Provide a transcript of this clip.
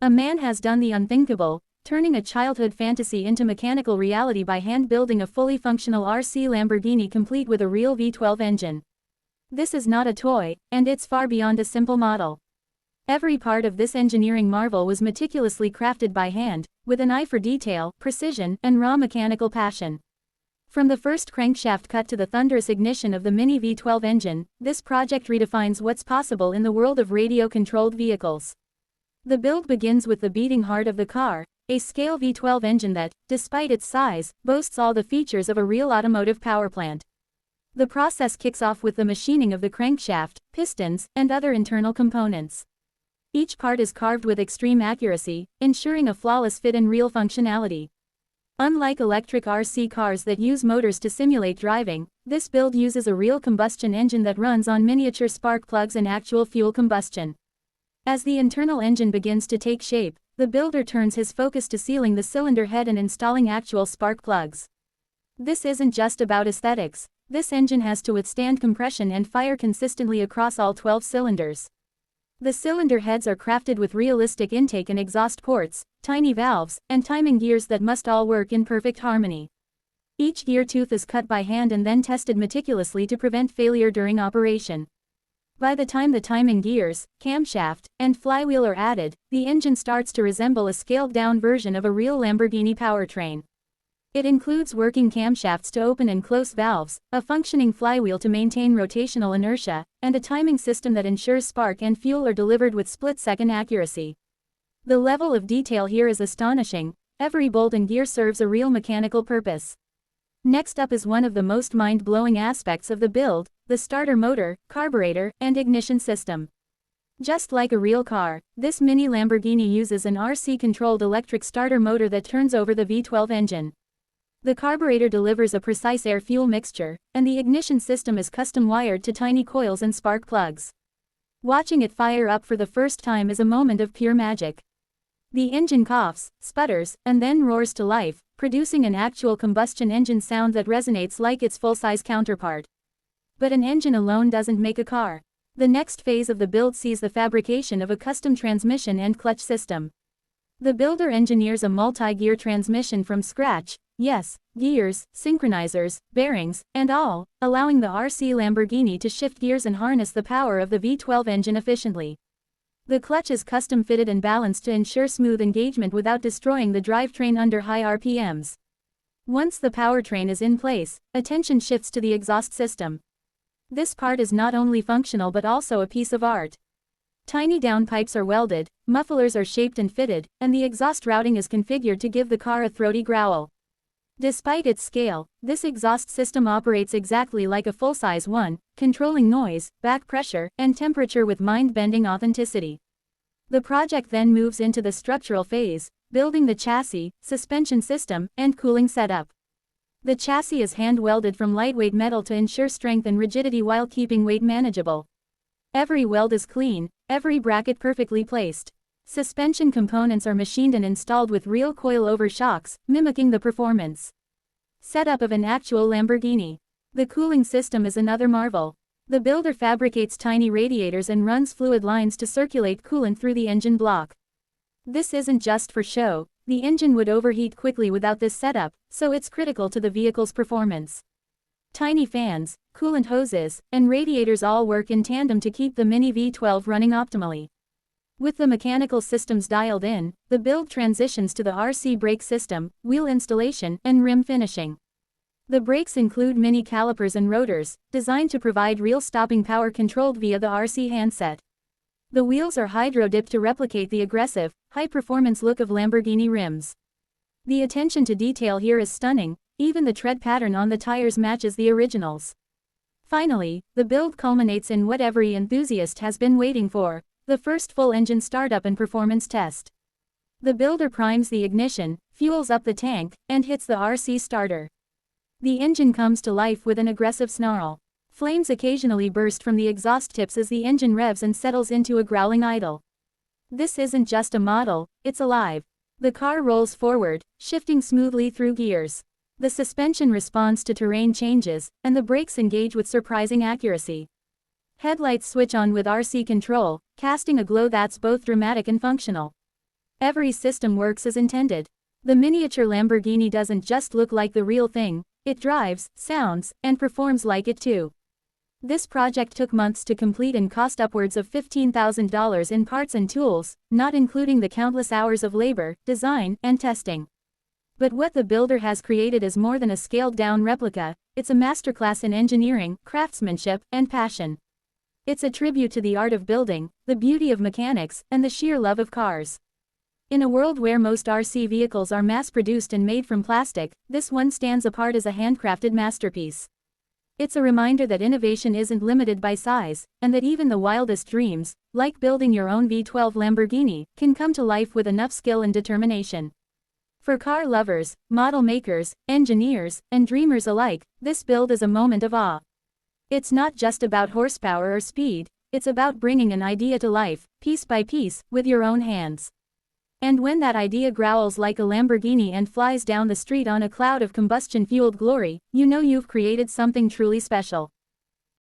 A man has done the unthinkable, turning a childhood fantasy into mechanical reality by hand-building a fully functional RC Lamborghini complete with a real V12 engine. This is not a toy, and it's far beyond a simple model. Every part of this engineering marvel was meticulously crafted by hand, with an eye for detail, precision, and raw mechanical passion. From the first crankshaft cut to the thunderous ignition of the mini V12 engine, this project redefines what's possible in the world of radio-controlled vehicles. The build begins with the beating heart of the car, a scale V12 engine that, despite its size, boasts all the features of a real automotive power plant. The process kicks off with the machining of the crankshaft, pistons, and other internal components. Each part is carved with extreme accuracy, ensuring a flawless fit and real functionality. Unlike electric RC cars that use motors to simulate driving, this build uses a real combustion engine that runs on miniature spark plugs and actual fuel combustion. As the internal engine begins to take shape, the builder turns his focus to sealing the cylinder head and installing actual spark plugs. This isn't just about aesthetics. This engine has to withstand compression and fire consistently across all 12 cylinders. The cylinder heads are crafted with realistic intake and exhaust ports, tiny valves, and timing gears that must all work in perfect harmony. Each gear tooth is cut by hand and then tested meticulously to prevent failure during operation. By the time the timing gears, camshaft, and flywheel are added, the engine starts to resemble a scaled-down version of a real Lamborghini powertrain. It includes working camshafts to open and close valves, a functioning flywheel to maintain rotational inertia, and a timing system that ensures spark and fuel are delivered with split-second accuracy. The level of detail here is astonishing. Every bolt and gear serves a real mechanical purpose. Next up is one of the most mind-blowing aspects of the build, the starter motor, carburetor, and ignition system. Just like a real car, this mini Lamborghini uses an RC-controlled electric starter motor that turns over the V12 engine. The carburetor delivers a precise air-fuel mixture, and the ignition system is custom-wired to tiny coils and spark plugs. Watching it fire up for the first time is a moment of pure magic. The engine coughs, sputters, and then roars to life, producing an actual combustion engine sound that resonates like its full-size counterpart. But an engine alone doesn't make a car. The next phase of the build sees the fabrication of a custom transmission and clutch system. The builder engineers a multi-gear transmission from scratch, yes, gears, synchronizers, bearings, and all, allowing the RC Lamborghini to shift gears and harness the power of the V12 engine efficiently. The clutch is custom-fitted and balanced to ensure smooth engagement without destroying the drivetrain under high RPMs. Once the powertrain is in place, attention shifts to the exhaust system. This part is not only functional but also a piece of art. Tiny downpipes are welded, mufflers are shaped and fitted, and the exhaust routing is configured to give the car a throaty growl. Despite its scale, this exhaust system operates exactly like a full-size one, controlling noise, back pressure, and temperature with mind-bending authenticity. The project then moves into the structural phase, building the chassis, suspension system, and cooling setup. The chassis is hand-welded from lightweight metal to ensure strength and rigidity while keeping weight manageable. Every weld is clean, every bracket perfectly placed. Suspension components are machined and installed with real coil-over shocks, mimicking the performance setup of an actual Lamborghini. The cooling system is another marvel. The builder fabricates tiny radiators and runs fluid lines to circulate coolant through the engine block. This isn't just for show. The engine would overheat quickly without this setup, so it's critical to the vehicle's performance. Tiny fans, coolant hoses, and radiators all work in tandem to keep the mini V12 running optimally. With the mechanical systems dialed in, the build transitions to the RC brake system, wheel installation, and rim finishing. The brakes include mini calipers and rotors, designed to provide real stopping power controlled via the RC handset. The wheels are hydro-dipped to replicate the aggressive, high-performance look of Lamborghini rims. The attention to detail here is stunning, even the tread pattern on the tires matches the originals. Finally, the build culminates in what every enthusiast has been waiting for, the first full engine startup and performance test. The builder primes the ignition, fuels up the tank, and hits the RC starter. The engine comes to life with an aggressive snarl. Flames occasionally burst from the exhaust tips as the engine revs and settles into a growling idle. This isn't just a model, it's alive. The car rolls forward, shifting smoothly through gears. The suspension responds to terrain changes, and the brakes engage with surprising accuracy. Headlights switch on with RC control, casting a glow that's both dramatic and functional. Every system works as intended. The miniature Lamborghini doesn't just look like the real thing, it drives, sounds, and performs like it too. This project took months to complete and cost upwards of $15,000 in parts and tools, not including the countless hours of labor, design, and testing. But what the builder has created is more than a scaled-down replica, it's a masterclass in engineering, craftsmanship, and passion. It's a tribute to the art of building, the beauty of mechanics, and the sheer love of cars. In a world where most RC vehicles are mass-produced and made from plastic, this one stands apart as a handcrafted masterpiece. It's a reminder that innovation isn't limited by size, and that even the wildest dreams, like building your own V12 Lamborghini, can come to life with enough skill and determination. For car lovers, model makers, engineers, and dreamers alike, this build is a moment of awe. It's not just about horsepower or speed, it's about bringing an idea to life, piece by piece, with your own hands. And when that idea growls like a Lamborghini and flies down the street on a cloud of combustion-fueled glory, you know you've created something truly special.